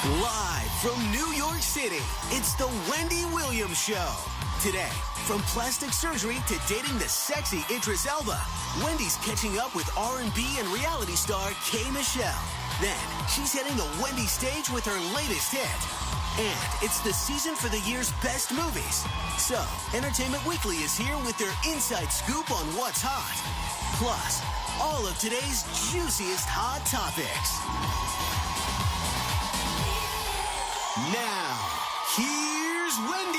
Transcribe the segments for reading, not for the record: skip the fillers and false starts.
Live from New York City, it's the Wendy Williams Show. Today, from plastic surgery to dating the sexy Idris Elba, Wendy's catching up with R&B and reality star K. Michelle. Then, she's hitting the Wendy stage with her latest hit. And it's the season for the year's best movies. So, Entertainment Weekly is here with their inside scoop on what's hot. Plus, all of today's juiciest hot topics. Now, here's Wendy.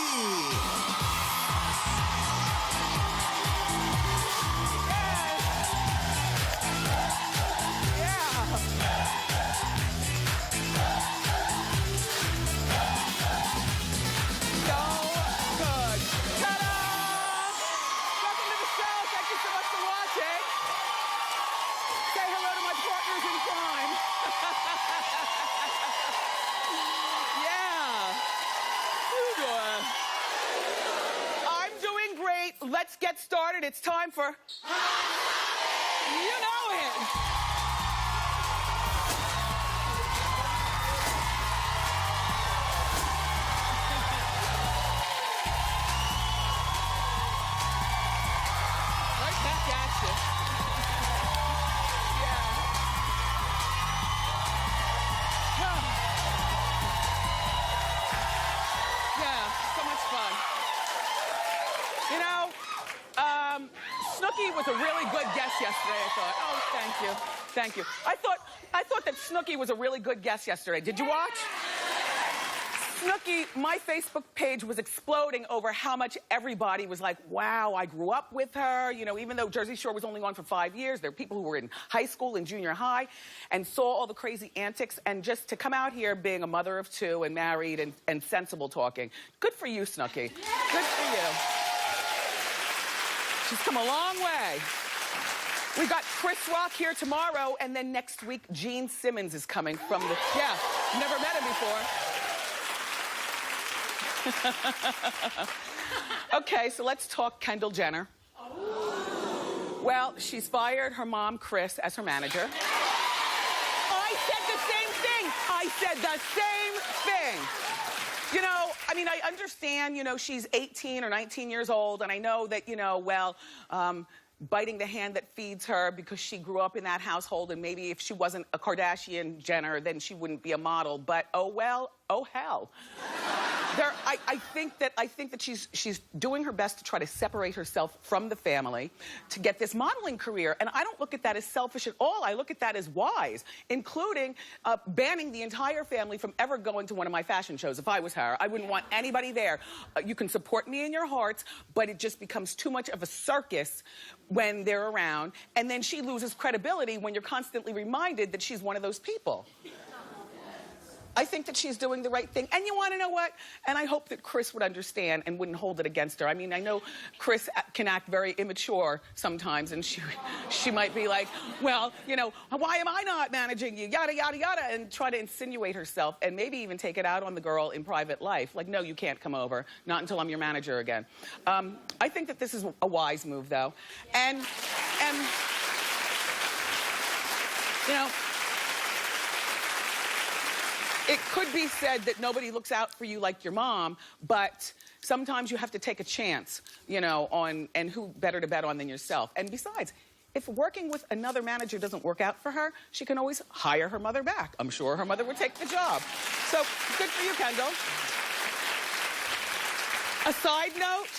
Let's get started. It's time for... You know it. Right back at you. Yeah, so much fun. You know, Snooki was a really good guest yesterday, I thought. Oh, thank you. Thank you. I thought that Snooki was a really good guest yesterday. Did you watch? Snooki, my Facebook page was exploding over how much everybody was like, wow, I grew up with her. You know, even though Jersey Shore was only on for 5 years, there were people who were in high school and junior high and saw all the crazy antics. And just to come out here being a mother of two and married and sensible talking, good for you, Snooki. Good for you. She's come a long way. We got Chris Rock here tomorrow, and then next week, Gene Simmons is coming from the... Yeah, never met him before. Okay, so let's talk Kendall Jenner. Well, she's fired her mom, Chris, as her manager. I said the same thing. I said the same thing. You know, I mean, I understand, you know, she's 18 or 19 years old, and I know that, you know, well, biting the hand that feeds her because she grew up in that household, and maybe if she wasn't a Kardashian Jenner, then she wouldn't be a model. But, oh, well, oh, hell. I think that she's doing her best to try to separate herself from the family to get this modeling career. And I don't look at that as selfish at all. I look at that as wise, including banning the entire family from ever going to one of my fashion shows. If I was her, I wouldn't want anybody there. You can support me in your hearts, but it just becomes too much of a circus when they're around. And then she loses credibility when you're constantly reminded that she's one of those people. I think that she's doing the right thing. And you want to know what? And I hope that Chris would understand and wouldn't hold it against her. I mean, I know Chris can act very immature sometimes, and she might be like, well, you know, why am I not managing you? Yada, yada, yada, and try to insinuate herself and maybe even take it out on the girl in private life. Like, no, you can't come over. Not until I'm your manager again. I think that this is a wise move, though. And you know, it could be said that nobody looks out for you like your mom, but sometimes you have to take a chance, you know, and who better to bet on than yourself. And besides, if working with another manager doesn't work out for her, she can always hire her mother back. I'm sure her mother would take the job. So, good for you, Kendall. A side note,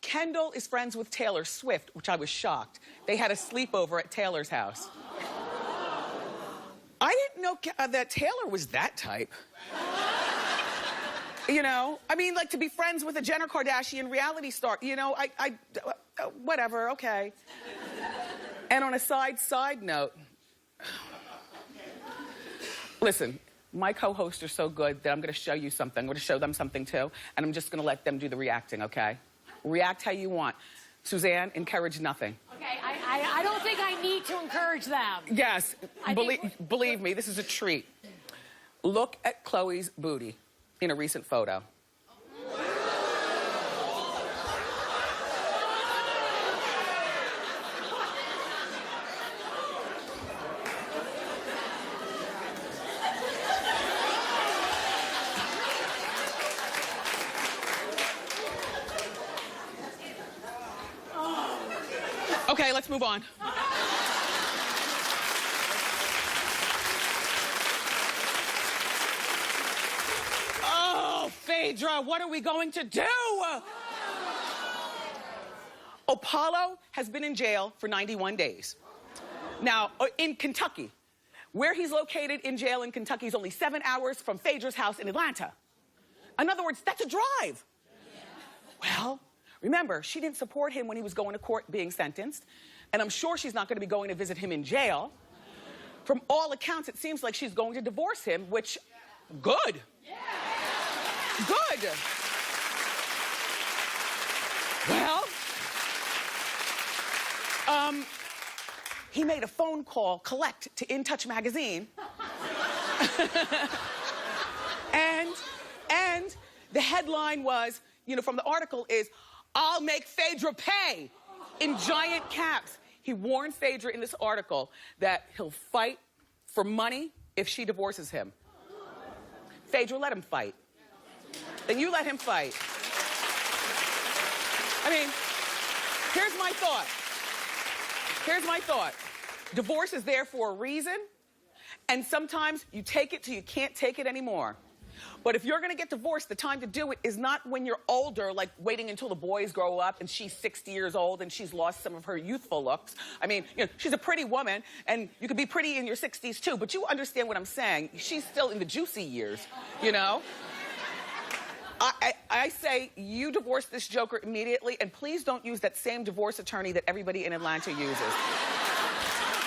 Kendall is friends with Taylor Swift, which I was shocked. They had a sleepover at Taylor's house. I didn't know that Taylor was that type. You know, I mean, like, to be friends with a Jenner Kardashian reality star, you know, whatever, okay. And on a side note, listen, my co-hosts are so good that I'm going to show you something. I'm going to show them something, too, and I'm just going to let them do the reacting, okay? React how you want. Suzanne, encourage nothing. Okay, I don't think I need to encourage them. Yes, believe me, this is a treat. Look at Chloe's booty in a recent photo. Okay, let's move on. Oh, Phaedra, what are we going to do? Apollo has been in jail for 91 days. Now, in Kentucky, where he's located in jail in Kentucky is only 7 hours from Phaedra's house in Atlanta. In other words, that's a drive. Well, remember, she didn't support him when he was going to court being sentenced, and I'm sure she's not going to be going to visit him in jail. From all accounts, it seems like she's going to divorce him, which, good. Good. Well, he made a phone call, collect, to In Touch magazine. and the headline was, you know, from the article is, "I'll make Phaedra pay," in giant caps. He warned Phaedra in this article that he'll fight for money if she divorces him. Phaedra, let him fight. Then you let him fight. I mean, here's my thought. Here's my thought. Divorce is there for a reason, and sometimes you take it till you can't take it anymore. But if you're gonna get divorced, the time to do it is not when you're older, like waiting until the boys grow up and she's 60 years old and she's lost some of her youthful looks. I mean, you know, she's a pretty woman, and you could be pretty in your 60s too, but you understand what I'm saying. She's still in the juicy years, you know? I say you divorce this joker immediately, and please don't use that same divorce attorney that everybody in Atlanta uses.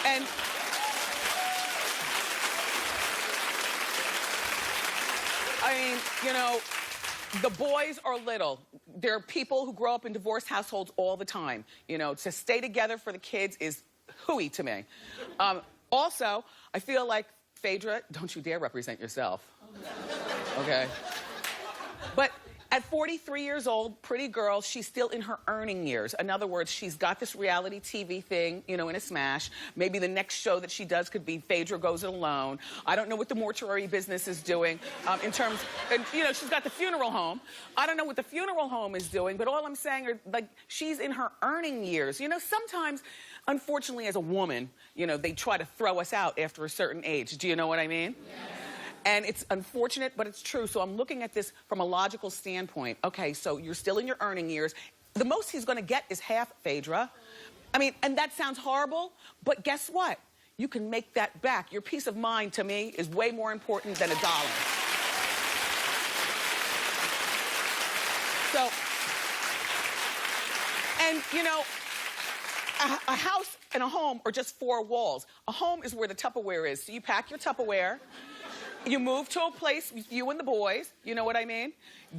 And I mean, you know, the boys are little. There are people who grow up in divorced households all the time. You know, to stay together for the kids is hooey to me. Also, I feel like, Phaedra, don't you dare represent yourself. Okay? But at 43 years old, pretty girl, she's still in her earning years. In other words, she's got this reality TV thing, you know, in a smash. Maybe the next show that she does could be Phaedra Goes It Alone. I don't know what the mortuary business is doing in terms, and, you know, she's got the funeral home. I don't know what the funeral home is doing, but all I'm saying are, like, she's in her earning years. You know, sometimes, unfortunately, as a woman, you know, they try to throw us out after a certain age. Do you know what I mean? Yes. And it's unfortunate, but it's true. So I'm looking at this from a logical standpoint. Okay, so you're still in your earning years. The most he's going to get is half, Phaedra. I mean, and that sounds horrible, but guess what? You can make that back. Your peace of mind, to me, is way more important than $1. So, and, you know, a house and a home are just 4 walls. A home is where the Tupperware is. So you pack your Tupperware. You move to a place with you and the boys, you know what I mean?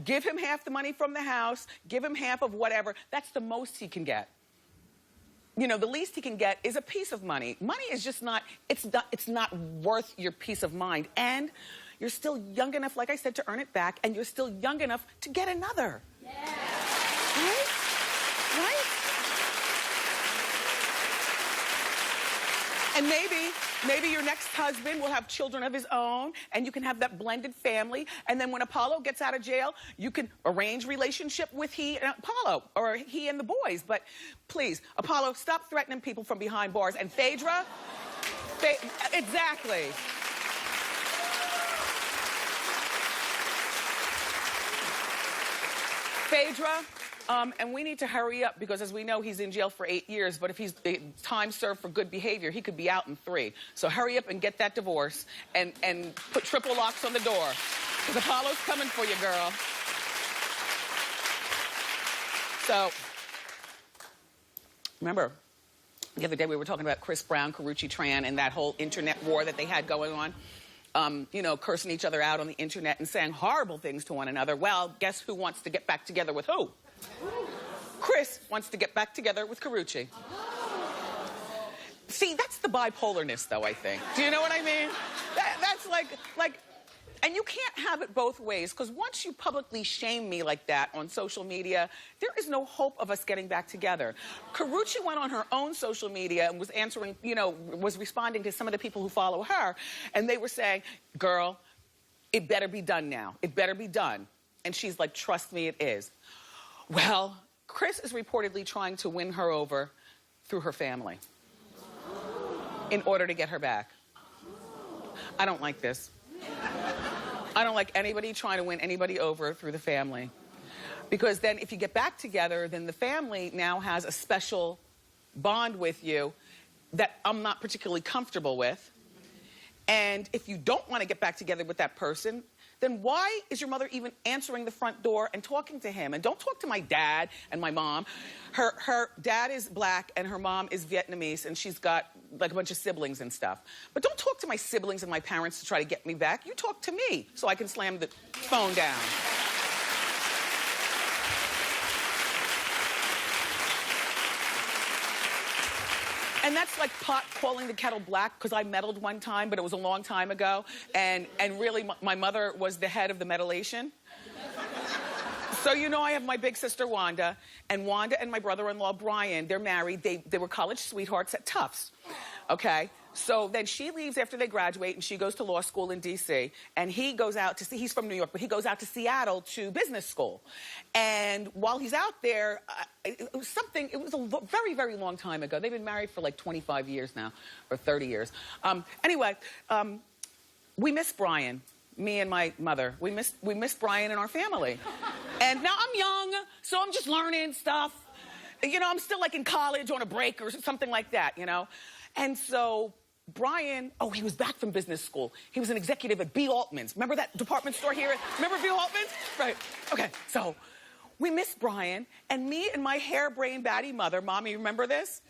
Give him half the money from the house, give him half of whatever. That's the most he can get. You know, the least he can get is a piece of money. Money is just not, it's not worth your peace of mind. And you're still young enough, like I said, to earn it back, and you're still young enough to get another. Yeah. Right? Right? And maybe your next husband will have children of his own, and you can have that blended family. And then when Apollo gets out of jail, you can arrange relationship with he and Apollo, or he and the boys. But please, Apollo, stop threatening people from behind bars. And Phaedra, exactly. Phaedra, and we need to hurry up, because as we know, he's in jail for 8 years, but if he's time served for good behavior, he could be out in 3. So hurry up and get that divorce, and put triple locks on the door, because Apollo's coming for you, girl. So, remember, the other day we were talking about Chris Brown, Karrueche Tran, and that whole internet war that they had going on. You know, cursing each other out on the internet and saying horrible things to one another. Well, guess who wants to get back together with who? Chris wants to get back together with Karrueche. See, that's the bipolarness, though, I think. Do you know what I mean? That's like, and you can't have it both ways, because once you publicly shame me like that on social media, there is no hope of us getting back together. Karrueche went on her own social media and was answering, you know, was responding to some of the people who follow her, and they were saying, girl, it better be done now. It better be done. And she's like, trust me, it is. Well, Chris is reportedly trying to win her over through her family in order to get her back. I don't like this. I don't like anybody trying to win anybody over through the family. Because then if you get back together, then the family now has a special bond with you that I'm not particularly comfortable with. And if you don't want to get back together with that person, then why is your mother even answering the front door and talking to him? And don't talk to my dad and my mom. Her dad is black and her mom is Vietnamese, and she's got like a bunch of siblings and stuff. But don't talk to my siblings and my parents to try to get me back. You talk to me so I can slam the phone down. And that's like pot calling the kettle black, because I meddled one time, but it was a long time ago. And really, my mother was the head of the meddlation. So, you know, I have my big sister, Wanda. And Wanda and my brother-in-law, Brian, they're married. They were college sweethearts at Tufts, okay? So then she leaves after they graduate, and she goes to law school in D.C. And he goes out to see, he's from New York, but he goes out to Seattle to business school. And while he's out there, it was a very, very long time ago. They've been married for like 25 years now, or 30 years. Anyway, we miss Brian, me and my mother. We miss Brian in our family. And now I'm young, so I'm just learning stuff. You know, I'm still like in college on a break or something like that, you know? And so Brian, he was back from business school. He was an executive at B. Altman's. Remember that department store here? Remember B. Altman's? Right. Okay, so we miss Brian, and me and my harebrained batty mother, Mommy, remember this?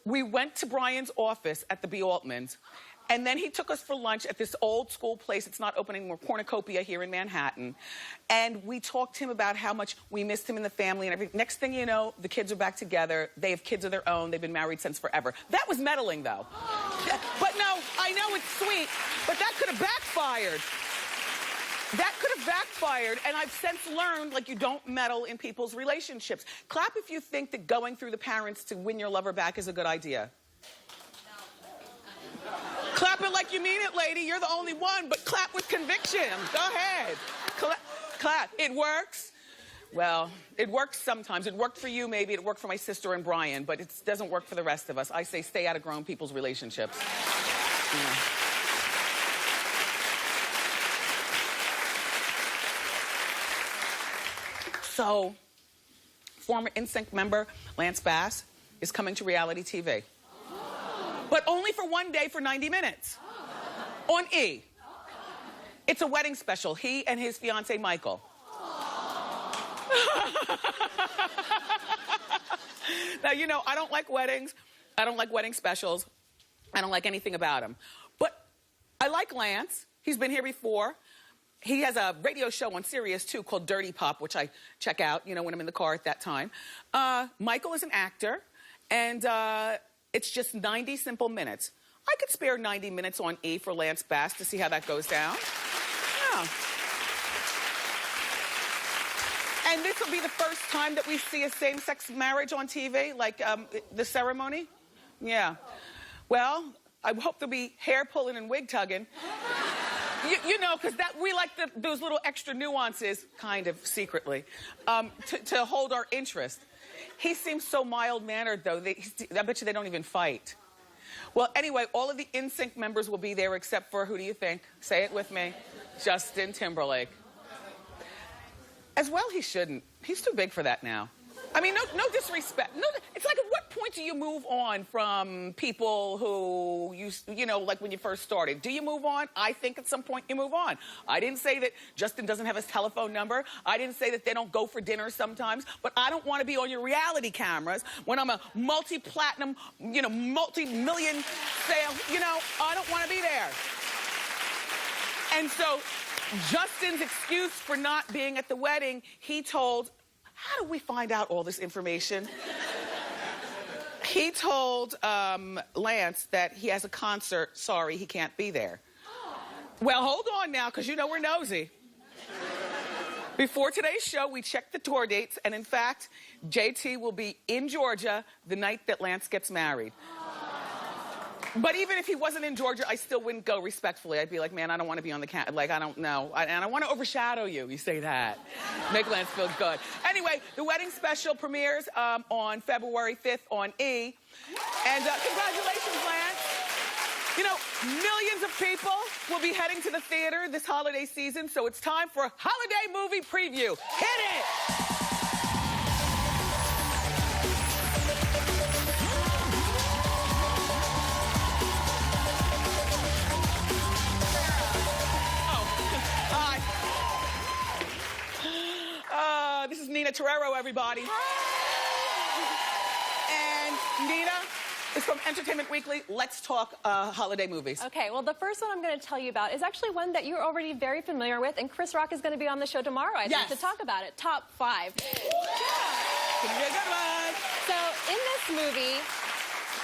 We went to Brian's office at the B. Altman's, and then he took us for lunch at this old school place. It's not open anymore, Cornucopia here in Manhattan. And we talked to him about how much we missed him in the family and everything. Next thing you know, the kids are back together. They have kids of their own. They've been married since forever. That was meddling, though. But no, I know it's sweet, but that could have backfired. That could have backfired, and I've since learned, like, you don't meddle in people's relationships. Clap if you think that going through the parents to win your lover back is a good idea. Clap it like you mean it, lady. You're the only one, but clap with conviction. Go ahead. Clap. It works. Well, it works sometimes. It worked for you, maybe. It worked for my sister and Brian, but it doesn't work for the rest of us. I say stay out of grown people's relationships. Yeah. So, former NSYNC member Lance Bass is coming to reality TV. But only for one day for 90 minutes. On E. It's a wedding special. He and his fiancée, Michael. Now, you know, I don't like weddings. I don't like wedding specials. I don't like anything about him. But I like Lance. He's been here before. He has a radio show on Serie, too, called Dirty Pop, which I check out, you know, when I'm in the car at that time. Michael is an actor, and it's just 90 simple minutes. I could spare 90 minutes on E for Lance Bass to see how that goes down. Yeah. And this will be the first time that we see a same-sex marriage on TV, like the ceremony. Yeah. Well, I hope there'll be hair pulling and wig tugging. You know, because we like those little extra nuances, kind of secretly, to hold our interest. He seems so mild-mannered, though. I bet you they don't even fight. Well, anyway, all of the NSYNC members will be there except for, who do you think? Say it with me. Justin Timberlake. As well, he shouldn't. He's too big for that now. I mean, no disrespect. No, it's like, at what point do you move on from people who, you know, like when you first started? Do you move on? I think at some point you move on. I didn't say that Justin doesn't have his telephone number. I didn't say that they don't go for dinner sometimes. But I don't want to be on your reality cameras when I'm a multi-platinum, you know, multi-million sale. You know, I don't want to be there. And so Justin's excuse for not being at the wedding, he told... How do we find out all this information? He told Lance that he has a concert. Sorry, he can't be there. Well, hold on now, because you know we're nosy. Before today's show, we checked the tour dates, and in fact, JT will be in Georgia the night that Lance gets married. But even if he wasn't in Georgia, I still wouldn't go respectfully. I'd be like, man, I don't want to be on the like, I don't know. And I want to overshadow you. You say that. Make Lance feel good. Anyway, the wedding special premieres on February 5th on E! And congratulations, Lance. You know, millions of people will be heading to the theater this holiday season, so it's time for a holiday movie preview. Hit it! This is Nina Torero, everybody. And Nina is from Entertainment Weekly. Let's talk holiday movies. Okay, well, the first one I'm going to tell you about is actually one that you're already very familiar with, and Chris Rock is going to be on the show tomorrow, I think, to talk about it. Top 5. Gonna be a good one. So, in this movie,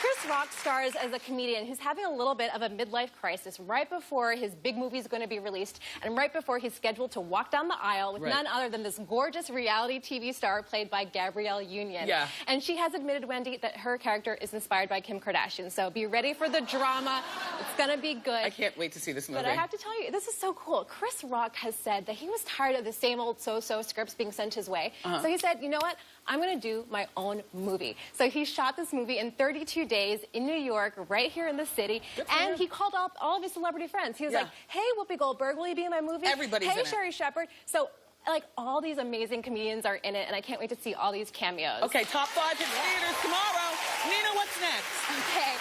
Chris Rock stars as a comedian who's having a little bit of a midlife crisis right before his big movie is going to be released and right before he's scheduled to walk down the aisle with none other than this gorgeous reality TV star played by Gabrielle Union. Yeah. And she has admitted, Wendy, that her character is inspired by Kim Kardashian. So be ready for the drama. It's going to be good. I can't wait to see this movie. But I have to tell you, this is so cool. Chris Rock has said that he was tired of the same old so-so scripts being sent his way. So he said, you know what? I'm going to do my own movie. So he shot this movie in 32 days in New York, right here in the city. And he called up all of his celebrity friends. He was like, hey, Whoopi Goldberg, will you be in my movie? Everybody's in it. Hey, Sherry Shepherd. So, like, all these amazing comedians are in it, and I can't wait to see all these cameos. Okay, top 5 hit theaters tomorrow. Nina, what's next? Okay.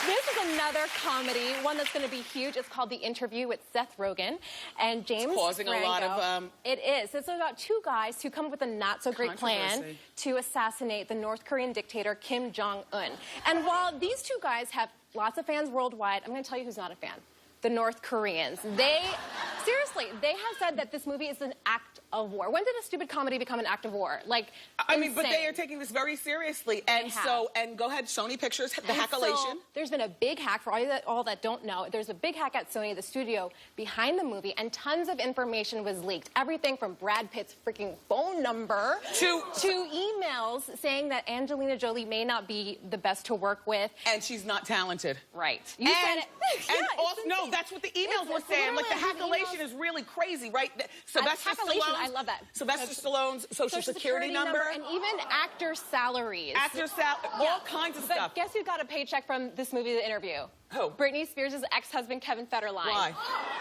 This is another comedy, one that's going to be huge. It's called The Interview with Seth Rogen and James It's causing Franco. a lot of... It is. It's about two guys who come up with a not-so-great plan to assassinate the North Korean dictator Kim Jong-un. And while these two guys have lots of fans worldwide, I'm going to tell you who's not a fan. The North Koreans. Seriously, they have said that this movie is an act of war. When did a stupid comedy become an act of war? Like, I mean, but they are taking this very seriously. And so, and go ahead, Sony Pictures, the hackalation. So, there's been a big hack, for all that don't know, there's a big hack at Sony, the studio behind the movie, and tons of information was leaked. Everything from Brad Pitt's freaking phone number to emails saying that Angelina Jolie may not be the best to work with. And she's not talented. Right. You said it. And also, no, that's what the emails were saying. Like, the hackalation is really crazy, right? Sylvester Stallone. I love that. Sylvester Stallone's social security number. And even actor salaries. All kinds of stuff. But guess who got a paycheck from this movie, The Interview? Who? Britney Spears' ex-husband, Kevin Federline. Why?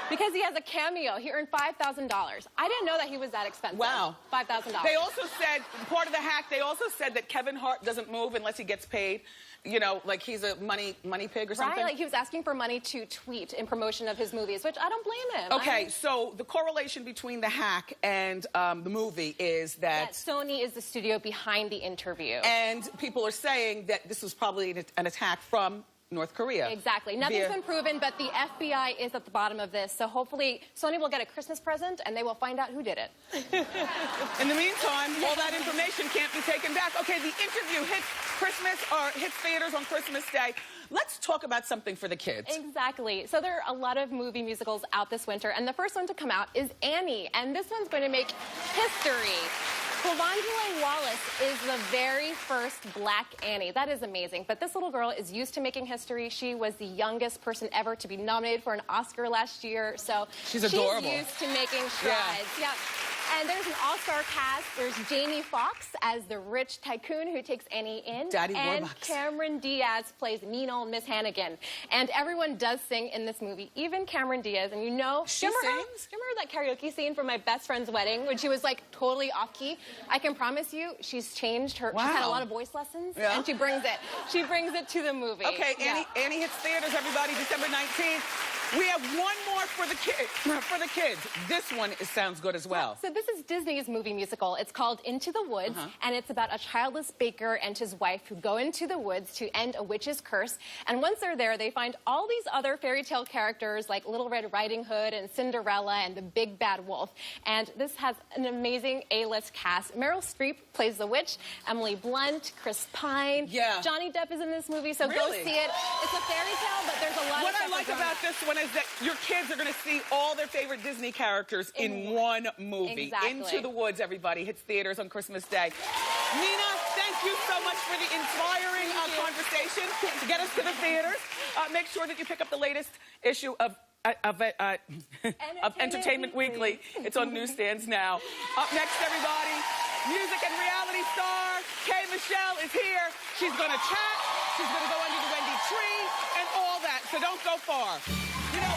Because he has a cameo. He earned $5,000. I didn't know that he was that expensive. Wow. $5,000. They also said, part of the hack, they also said that Kevin Hart doesn't move unless he gets paid. You know, like he's a money pig or something. Right, like he was asking for money to tweet in promotion of his movies, which I don't blame him. Okay, so the correlation between the hack and the movie is that Sony is the studio behind The Interview. And people are saying that this was probably an attack from North Korea. Exactly. Nothing's been proven, but the FBI is at the bottom of this. So hopefully Sony will get a Christmas present and they will find out who did it. In the meantime, all that information can't be taken back. Okay, The Interview hits theaters on Christmas Day. Let's talk about something for the kids. Exactly. So there are a lot of movie musicals out this winter, and the first one to come out is Annie, and this one's going to make history. Clavangela Wallace is the very first Black Annie. That is amazing. But this little girl is used to making history. She was the youngest person ever to be nominated for an Oscar last year. So she's adorable. She's used to making strides. Yeah. And there's an all-star cast. There's Jamie Foxx as the rich tycoon who takes Annie in. Daddy and Warbucks. Cameron Diaz plays mean old Miss Hannigan. And everyone does sing in this movie, even Cameron Diaz. And you know, she sings? Do you remember that karaoke scene from my best friend's wedding when she was like totally off-key? I can promise you, she's changed her. She's had a lot of voice lessons, and she brings it. She brings it to the movie. Okay, Annie hits theaters, everybody, December 19th. We have one more for the kids. This one sounds good as well. So this is Disney's movie musical. It's called Into the Woods, and it's about a childless baker and his wife who go into the woods to end a witch's curse. And once they're there, they find all these other fairy tale characters like Little Red Riding Hood and Cinderella and the Big Bad Wolf. And this has an amazing A-list cast. Meryl Streep plays the witch, Emily Blunt, Chris Pine. Yeah. Johnny Depp is in this movie, so go see it. It's a fairy tale, but there's a lot What of I like about this one is that your kids are going to see all their favorite Disney characters in one movie. Exactly. Into the Woods, everybody. Hits theaters on Christmas Day. Nina, thank Thank you so much for the inspiring conversation to get us to the theaters. Make sure that you pick up the latest issue of Entertainment Weekly. It's on newsstands now. Up next, everybody, music and reality star K. Michelle is here. She's going to chat. She's going to go under the Wendy tree and all that. So don't go far. You know.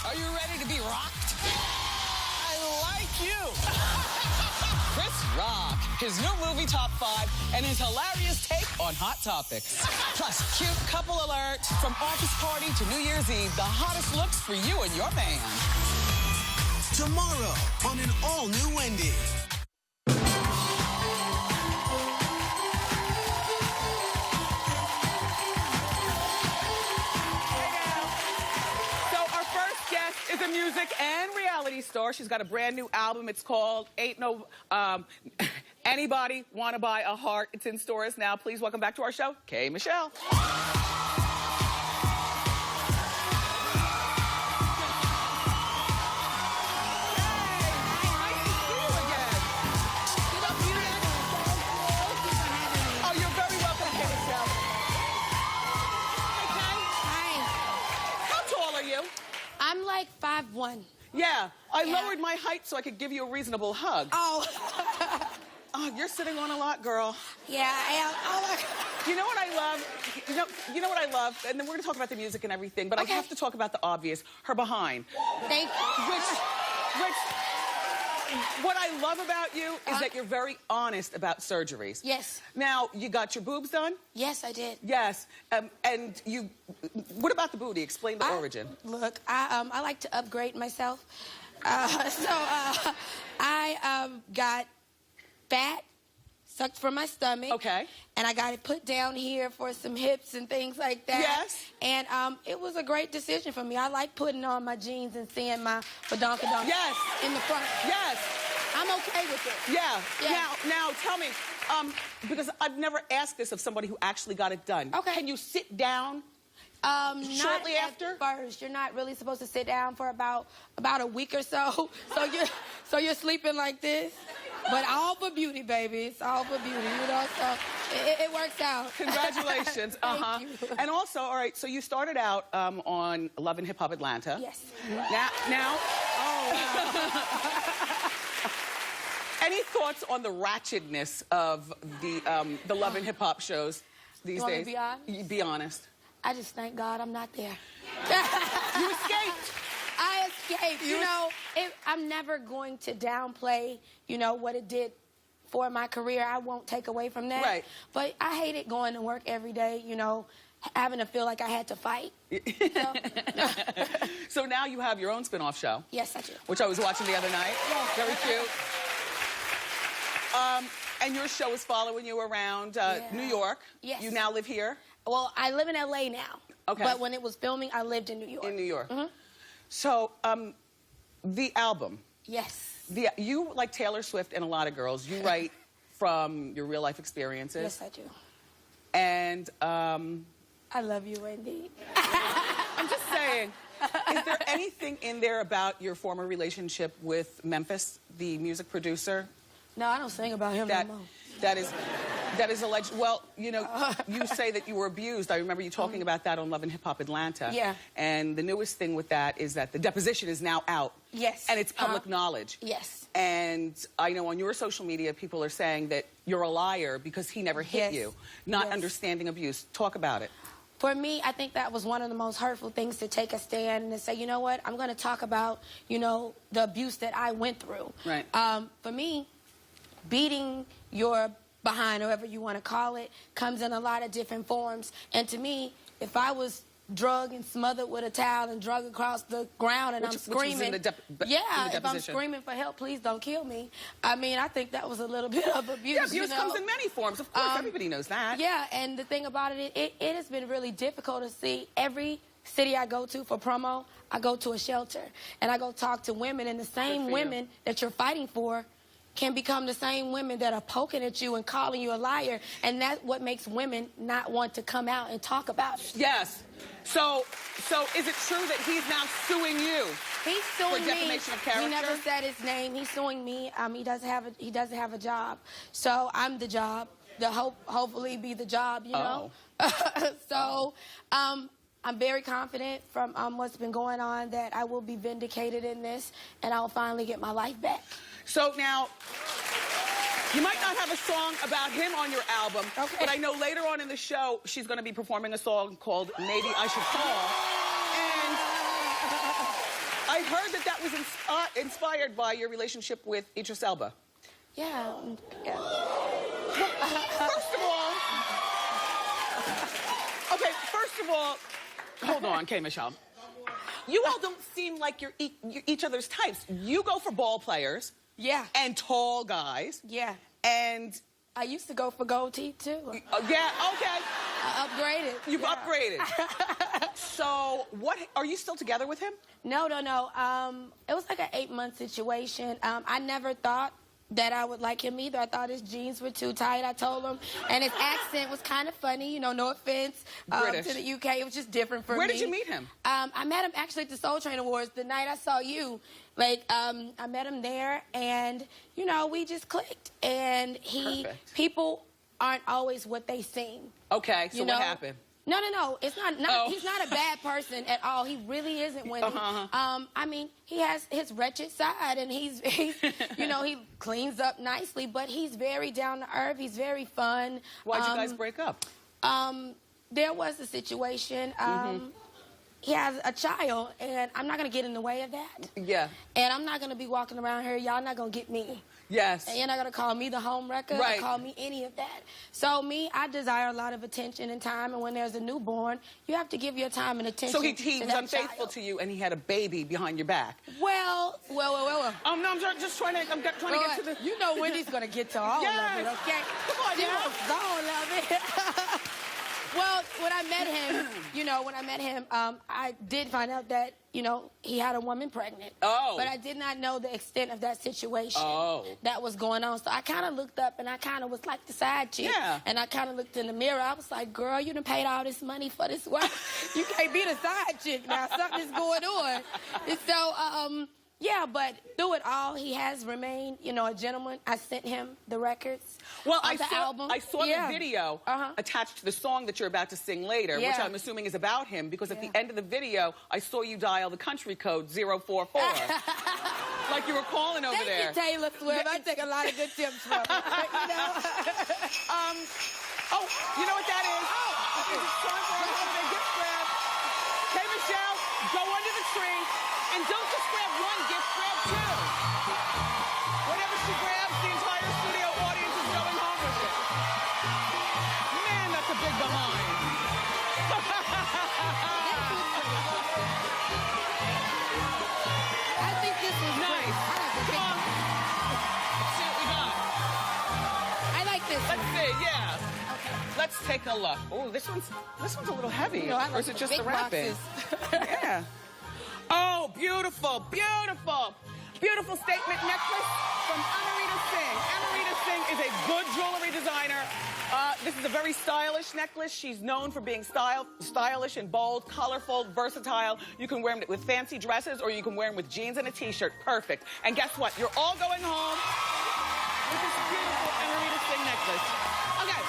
Are you ready to be rocked? I like you. Chris Rock, his new movie Top 5, and his hilarious take on hot topics. Plus, cute couple alert. From office party to New Year's Eve, the hottest looks for you and your man. Tomorrow on an all-new Wendy. Is a music and reality star. She's got a brand new album. It's called Ain't No Anybody Wanna Buy a Heart. It's in stores now. Please welcome back to our show, K. Michelle. I'm like 5'1". Yeah, I lowered my height so I could give you a reasonable hug. Oh. Oh, you're sitting on a lot, girl. Yeah, I am. Oh, my God. You know what I love? You know what I love? And then we're going to talk about the music and everything, but I have to talk about the obvious, her behind. Thank you. Which what I love about you is that you're very honest about surgeries. Yes. Now, you got your boobs done? Yes, I did. Yes. And you, what about the booty? Explain the origin. Look, I like to upgrade myself. I got fat, sucked from my stomach. Okay. And I got it put down here for some hips and things like that. Yes. And it was a great decision for me. I like putting on my jeans and seeing my badonkadonk in the front. Yes. I'm okay with it. Yeah. Now tell me, because I've never asked this of somebody who actually got it done. Okay. Can you sit down shortly not after? At first, you're not really supposed to sit down for about a week or so. So you're sleeping like this. But all for beauty, baby. It's all for beauty, you know. So it works out. Congratulations. Thank you. And also, all right. So you started out on Love and Hip Hop Atlanta. Yes. Now. Oh. Wow. Any thoughts on the ratchetness of the Love and Hip Hop shows these days? You want me to be honest? Be honest. I just thank God I'm not there. You escaped. I escaped. You know, I'm never going to downplay, what it did for my career. I won't take away from that. Right. But I hated going to work every day, having to feel like I had to fight. So now you have your own spin-off show. Yes, I do. Which I was watching the other night. Yes. Very cute. And your show is following you around New York. Yes. You now live here? Well, I live in L.A. now. Okay. But when it was filming, I lived in New York. In New York. Mm-hmm. So, the album. Yes. You, like Taylor Swift and a lot of girls, you write from your real-life experiences. Yes, I do. And, I love you, Wendy. I'm just saying, is there anything in there about your former relationship with Memphis, the music producer? No, I don't sing about him no more. That is alleged. Well, you say that you were abused. I remember you talking about that on Love and Hip Hop Atlanta. Yeah. And the newest thing with that is that the deposition is now out. Yes. And it's public knowledge. Yes. And I know on your social media, people are saying that you're a liar because he never hit you, not understanding abuse. Talk about it. For me, I think that was one of the most hurtful things, to take a stand and to say, you know what, I'm going to talk about, the abuse that I went through. Right. For me, beating your behind, however you want to call it, comes in a lot of different forms. And to me, if I was drugged and smothered with a towel and dragged across the ground and I'm screaming, if I'm screaming for help, please don't kill me. I mean, I think that was a little bit of abuse. Yeah, abuse comes in many forms. Of course, everybody knows that. Yeah, and the thing about it has been really difficult to see. Every city I go to for promo, I go to a shelter and I go talk to women, and the same women that you're fighting for, can become the same women that are poking at you and calling you a liar, and that's what makes women not want to come out and talk about it. Yes. So is it true that he's now suing you? He's suing for defamation of character? He never said his name. He's suing me. He doesn't have a job, so I'm the job. Hopefully be the job, you know. So I'm very confident from what's been going on that I will be vindicated in this, and I'll finally get my life back. So now, you might not have a song about him on your album, but I know later on in the show, she's going to be performing a song called Maybe I Should Call. And I heard that was inspired by your relationship with Idris Elba. Yeah. First of all, hold on, K. Michelle. You all don't seem like you're each other's types. You go for ball players. Yeah. And tall guys. Yeah. And I used to go for gold teeth, too. Yeah, okay. I upgraded. You've upgraded. So, are you still together with him? No. It was like an 8-month situation. I never thought that I would like him either. I thought his jeans were too tight, I told him. And his accent was kind of funny, you know, no offense to the UK. It was just different for me. Where did you meet him? I met him actually at the Soul Train Awards the night I saw you. Like, I met him there, and, you know, we just clicked. And people aren't always what they seem. Okay, so what happened? No. It's not he's not a bad person at all. He really isn't, Wendy. I mean, he has his wretched side, and he's you know, he cleans up nicely, but he's very down to earth. He's very fun. Why'd you guys break up? There was a situation. He has a child, and I'm not going to get in the way of that. Yeah. And I'm not going to be walking around here. Y'all not going to get me. Yes. And you're not going to call me the home wrecker or call me any of that. So I desire a lot of attention and time, and when there's a newborn, you have to give your time and attention So he was unfaithful to you, and he had a baby behind your back. Well. No, I'm just trying to get to the... You know Wendy's going to get to all of it, okay? Come on, all of it. Well, when I met him, I did find out that, you know, he had a woman pregnant. Oh. But I did not know the extent of that situation that was going on. So I kind of looked up, and I kind of was like the side chick. Yeah. And I kind of looked in the mirror. I was like, girl, you done paid all this money for this work. You can't be the side chick now. Something's going on. And so, yeah, but through it all, he has remained, you know, a gentleman. I sent him the records. Well, I saw the video attached to the song that you're about to sing later, which I'm assuming is about him, because at the end of the video, I saw you dial the country code 044. Like you were calling over there. Thank you, Taylor Swift. I take a lot of good tips from her. You know? You know what that is? It's time for a holiday gift grab. Hey, Michelle, go under the tree, and don't just grab one gift, grab two. Whatever she grabs, the entire studio audience is going home with it. Man, that's a big behind. I think this is nice. Come on. Let's see what we got. I like this. Let's see, yeah. Let's take a look. Oh, this one's a little heavy. You know, or is it just the wrapping? Yeah. Oh, beautiful, beautiful. Beautiful statement necklace from Amarita Singh. Amarita Singh is a good jewelry designer. This is a very stylish necklace. She's known for being stylish and bold, colorful, versatile. You can wear them with fancy dresses, or you can wear them with jeans and a t-shirt. Perfect. And guess what? You're all going home with this beautiful Amarita Singh necklace. Okay,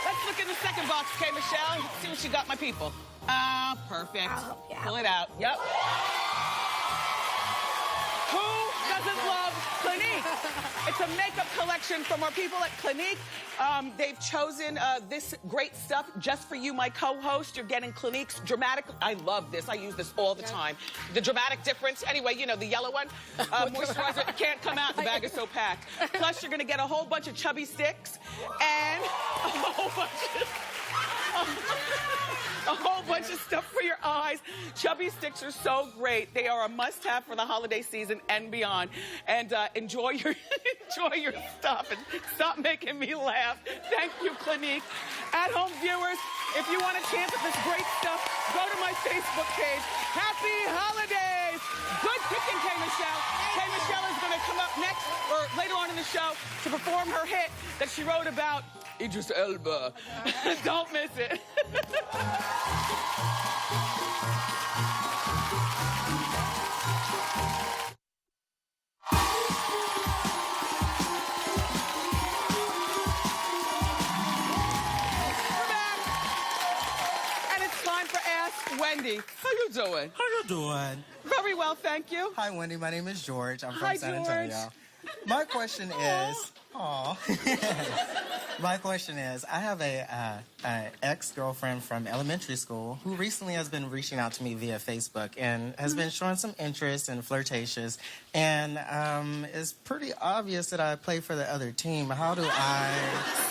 let's look in the second box, K. Michelle. Let's see what you got, my people. Perfect. Pull it out. Yep. Who doesn't love Clinique? It's a makeup collection from our people at Clinique. They've chosen this great stuff just for you, my co-host. You're getting Clinique's dramatic... I love this. I use this all the time. The dramatic difference. Anyway, you know, the yellow one. Moisturizer can't come out. The bag is so packed. Plus, you're going to get a whole bunch of chubby sticks and a whole bunch of stuff for your eyes. Chubby sticks are so great. They are a must-have for the holiday season and beyond. And enjoy your stuff and stop making me laugh. Thank you, Clinique. At-home viewers, if you want a chance at this great stuff, go to my Facebook page. Happy holidays! Good kicking, K. Michelle. K. Michelle is going to come up next, or later on in the show, to perform her hit that she wrote about Idris Elba. Don't miss it. Wendy, how you doing? How you doing? Very well, thank you. Hi, Wendy. My name is George. I'm from Hi, San George. Antonio. My question is, my question is, I have a ex-girlfriend from elementary school who recently has been reaching out to me via Facebook and has been showing some interest and flirtatious, and it's pretty obvious that I play for the other team. How do I?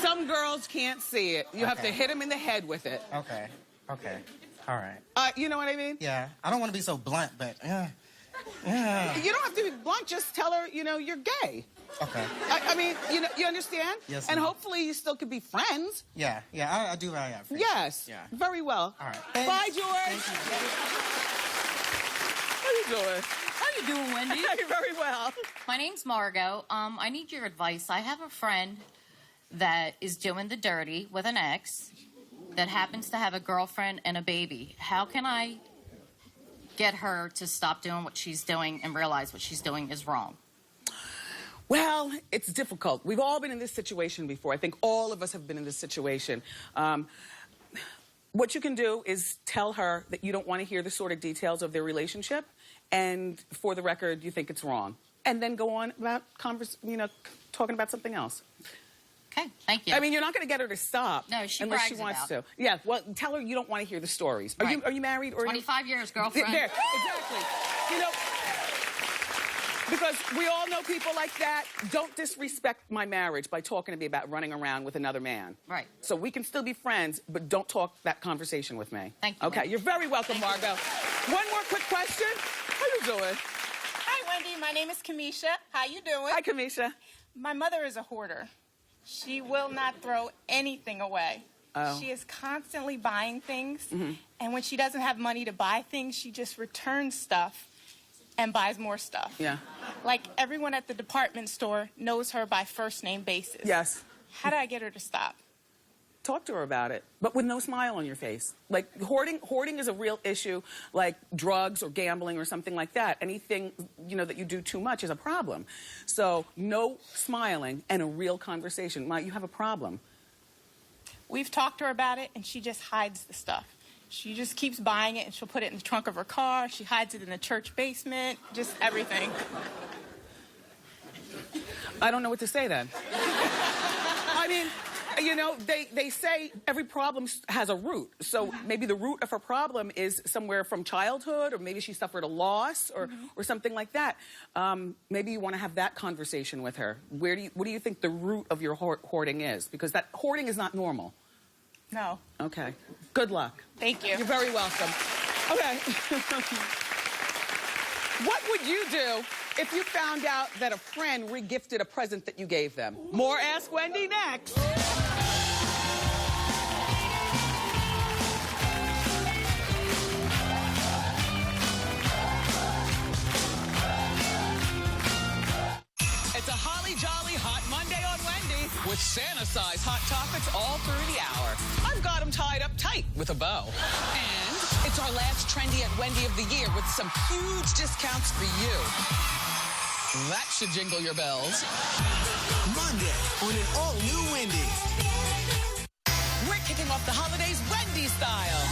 Some girls can't see it. You have to hit them in the head with it. Okay. Okay. All right. You know what I mean? Yeah. I don't want to be so blunt, but yeah. You don't have to be blunt. Just tell her, you know, you're gay. Okay. I mean, you understand? Yes. And ma'am. hopefully you still could be friends. Yeah. Yeah. I do what I have. Yes. Yeah. Very well. All right. Bye, George. How you doing? How you doing, Wendy? Very well. My name's Margot. I need your advice. I have a friend that is doing the dirty with an ex that happens to have a girlfriend and a baby. How can I get her to stop doing what she's doing and realize what she's doing is wrong? Well, it's difficult. We've all been in this situation before. I think all of us have been in this situation. What you can do is tell her that you don't want to hear the sort of details of their relationship, and for the record, you think it's wrong. And then go on about talking about something else. Okay, thank you. I mean, you're not going to get her to stop No, she unless she brags wants about. to. Yeah, well, tell her you don't want to hear the stories. Are Right. you married? Or 25 years, girlfriend. There, exactly. You know, because we all know people like that. Don't disrespect my marriage by talking to me about running around with another man. Right. So we can still be friends, but don't talk that conversation with me. Thank you. Okay, Wendy. you're very welcome, Margot. One more quick question. How you doing? Hi, Wendy. My name is Kamisha. How you doing? Hi, Kamisha. My mother is a hoarder. She will not throw anything away. Oh. She is constantly buying things, and when she doesn't have money to buy things, she just returns stuff and buys more stuff. Yeah. Like everyone at the department store knows her by first name basis. Yes. How do I get her to stop? Talk to her about it, but with no smile on your face. Like hoarding is a real issue, like drugs or gambling or something like that. Anything, that you do too much is a problem. So no smiling and a real conversation. Ma, you have a problem. We've talked to her about it, and she just hides the stuff. She just keeps buying it, and she'll put it in the trunk of her car. She hides it in the church basement, just everything. I don't know what to say then. I mean, they say every problem has a root. So maybe the root of her problem is somewhere from childhood, or maybe she suffered a loss or something like that. Maybe you want to have that conversation with her. What do you think the root of your hoarding is? Because that hoarding is not normal. No. Okay. Good luck. Thank you. You're very welcome. Okay. What would you do if you found out that a friend regifted a present that you gave them? More Ask Wendy next. It's a holly jolly hot Monday on Wendy with Santa-sized hot topics all through the hour. I've got them tied up tight with a bow. And it's our last Trendy at Wendy of the year with some huge discounts for you. That should jingle your bells. Monday on an all-new Wendy. We're kicking off the holidays Wendy style.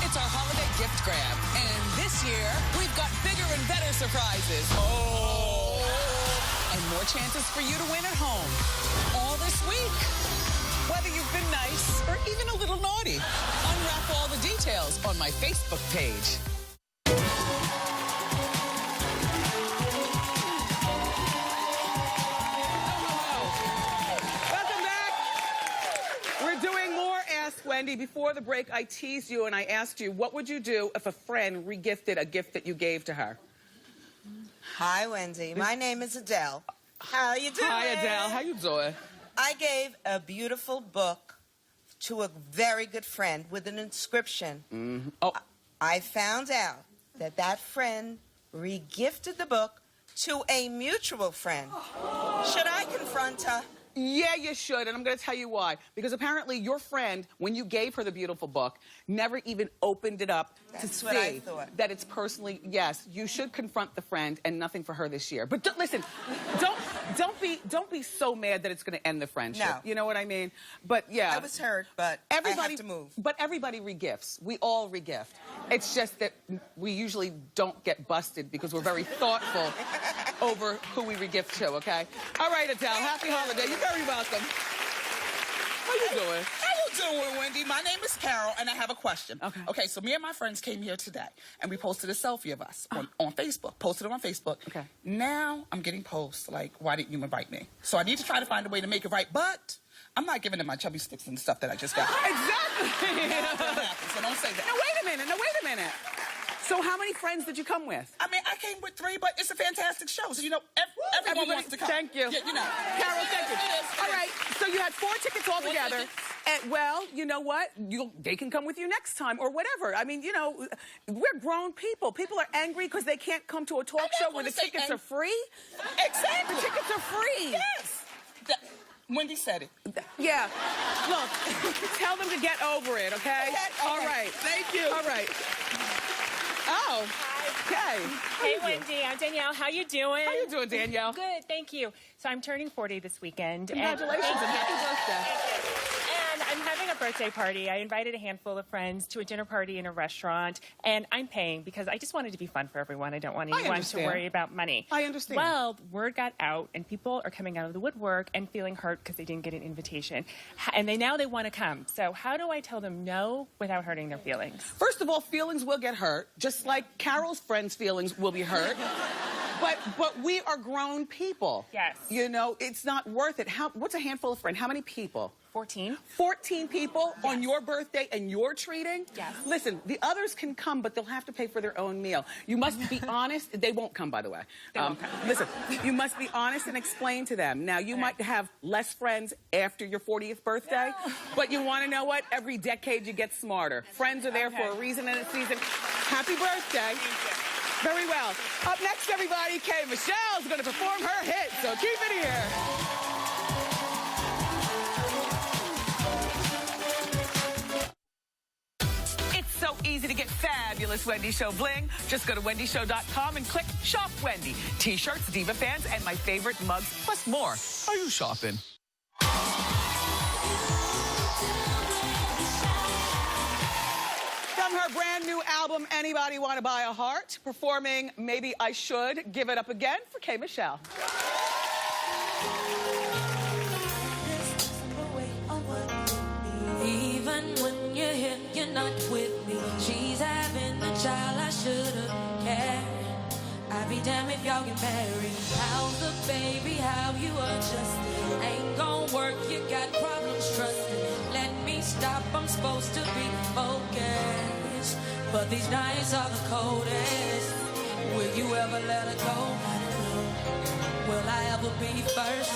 It's our holiday gift grab. And this year, we've got bigger and better surprises. And more chances for you to win at home. All this week. Whether you've been nice or even a little naughty. Unwrap all the details on my Facebook page. Welcome back. We're doing more Ask Wendy. Before the break, I teased you and I asked you, what would you do if a friend regifted a gift that you gave to her? Hi, Wendy. My name is Adele. How you doing? Hi, Adele. How you doing? I gave a beautiful book to a very good friend with an inscription. Oh, I found out that friend regifted the book to a mutual friend. Should I confront her? Yeah, you should, and I'm going to tell you why. Because apparently your friend, when you gave her the beautiful book, never even opened it up to what I see thought. that it's personally, yes, you should confront the friend and nothing for her this year. But listen, don't be so mad that it's going to end the friendship. No. You know what I mean? But yeah. I was hurt, but I have to move. But everybody regifts. We all regift. It's just that we usually don't get busted because we're very thoughtful over who we regift to, okay? All right, Adele, happy holiday. You're very welcome. How you doing? How you doing, Wendy? My name is Carol, and I have a question. Okay. So me and my friends came here today, and we posted a selfie of us on Facebook. Posted it on Facebook. Okay. Now I'm getting posts like, why didn't you invite me? So I need to try to find a way to make it right, but I'm not giving them my chubby sticks and stuff that I just got. Exactly. So don't say that. Now, wait a minute. So how many friends did you come with? I mean, I came with 3, but it's a fantastic show. So, you know, everyone wants to come. Thank you. Yeah, you know. Carol, thank you. It is. All right, so you had 4 tickets altogether. And, well, you know what? They can come with you next time or whatever. I mean, you know, we're grown people. People are angry because they can't come to a talk show where the tickets are free. Exactly. The tickets are free. Yes. Wendy said it. Yeah. Look, tell them to get over it, okay? All right. Thank you. All right. Oh. Okay. Hey, Wendy. I'm Danielle. How you doing? How you doing, Danielle? Good, thank you. So I'm turning 40 this weekend. Congratulations and happy birthday. And I'm having a birthday party. I invited a handful of friends to a dinner party in a restaurant, and I'm paying because I just want it to be fun for everyone. I don't want anyone to worry about money. I understand. Well, word got out, and people are coming out of the woodwork and feeling hurt because they didn't get an invitation. And now they want to come. So how do I tell them no without hurting their feelings? First of all, feelings will get hurt, just like Carol's friends' feelings will be hurt. But we are grown people. Yes. You know, it's not worth it. What's a handful of friends? How many people? 14. 14 people on your birthday and you're treating? Yes. Listen, the others can come, but they'll have to pay for their own meal. You must be honest. They won't come, by the way. Listen, you must be honest and explain to them. Now, you might have less friends after your 40th birthday, but you want to know what? Every decade you get smarter. Friends are there for a reason and a season. Happy birthday. Very well. Up next, everybody, K. Michelle's going to perform her hit, so keep it here. So easy to get fabulous Wendy Show bling. Just go to wendyshow.com and click Shop Wendy. T-shirts, Diva fans, and my favorite mugs, plus more. Are you shopping? From her brand new album, Anybody Want to Buy a Heart, performing Maybe I Should Give It Up Again for K. Michelle. Even when you're here, you're not with me. She's having a child, I should've cared. I'd be damned if y'all get married. How's the baby, how you adjusted? Ain't gon' work, you got problems trusting. Let me stop, I'm supposed to be focused. But these nights are the coldest. Will you ever let her go? I don't know. Will I ever be first?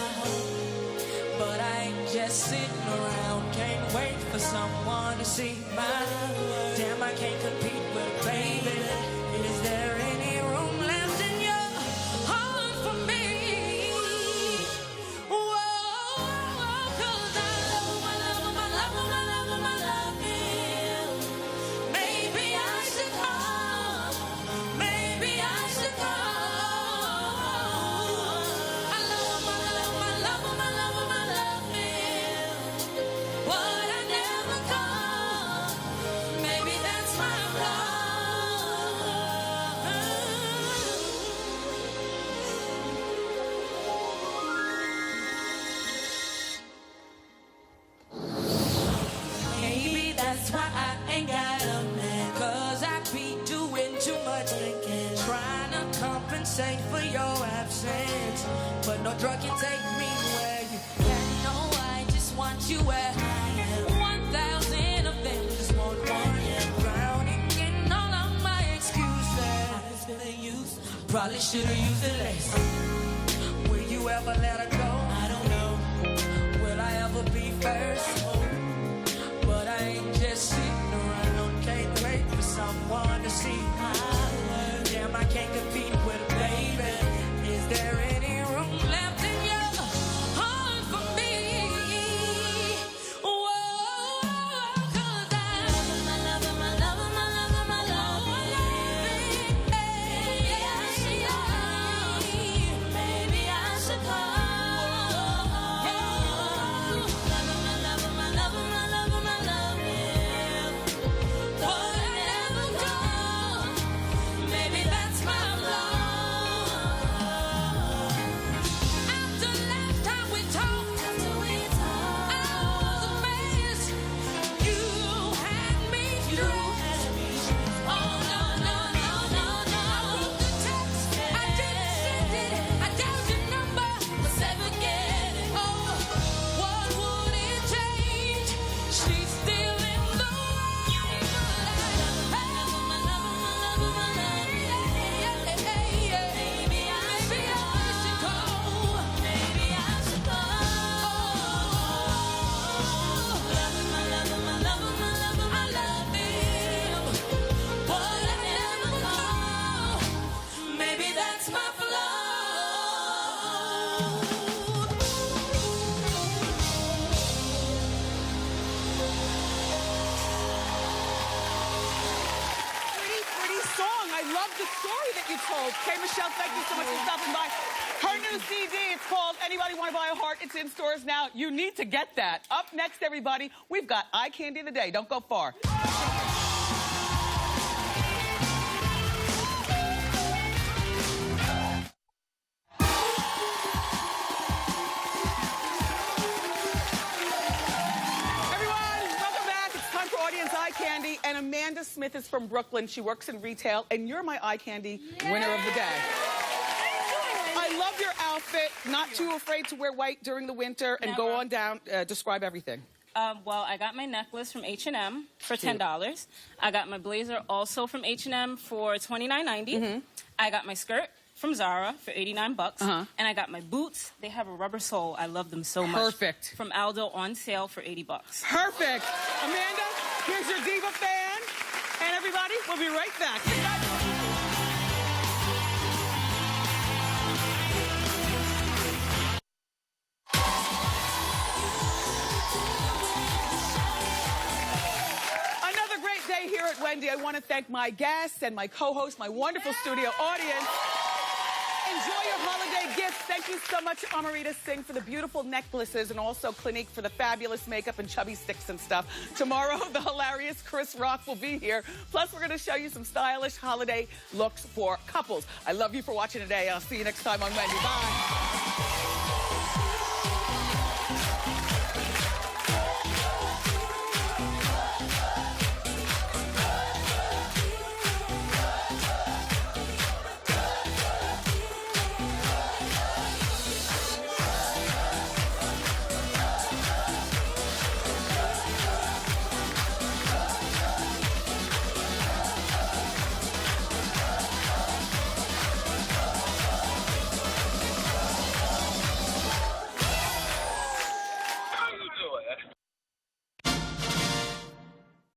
But I ain't just sitting around, can't wait for someone to see my world. Damn, I can't compete with a baby. Is there any room left in your heart for me? Whoa, 'cause I love him. Maybe I should call. Maybe I should call. I love him. But I never call. Maybe that's my flaw. Maybe that's why I ain't got a man. 'Cause I be doing too much thinking, trying to compensate for your absence. But no drug can take me where you can. No, I just want you where I am. 1,000 of them just want one. Drowning in all of my excuses. I've been used. Probably should've used it less. Will you ever let her go? I don't know. Will I ever be first? But I ain't just sitting around. Can't wait for someone to see my world. Damn, I can't compete love the story that you told. Kay Michelle, thank you so much for stopping by. Her new CD, it's called Anybody Want to Buy a Heart? It's in stores now. You need to get that. Up next, everybody, we've got Eye Candy of the Day. Don't go far. Eye Candy, and Amanda Smith is from Brooklyn. She works in retail, and you're my Eye Candy winner of the day. I love your outfit. Not too afraid to wear white during the winter, and go on down. Describe everything. Well, I got my necklace from H&M for $10. I got my blazer also from H&M for $29.90. I got my skirt from Zara for $89. And I got my boots. They have a rubber sole. I love them so much. Perfect. From Aldo on sale for $80. Perfect. Amanda, here's your Diva fan. And everybody, we'll be right back. Another great day here at Wendy. I want to thank my guests and my co-hosts, my wonderful studio audience. Enjoy your holiday gifts. Thank you so much, Amarita Singh, for the beautiful necklaces, and also Clinique for the fabulous makeup and chubby sticks and stuff. Tomorrow, the hilarious Chris Rock will be here. Plus, we're going to show you some stylish holiday looks for couples. I love you for watching today. I'll see you next time on Wendy. Bye.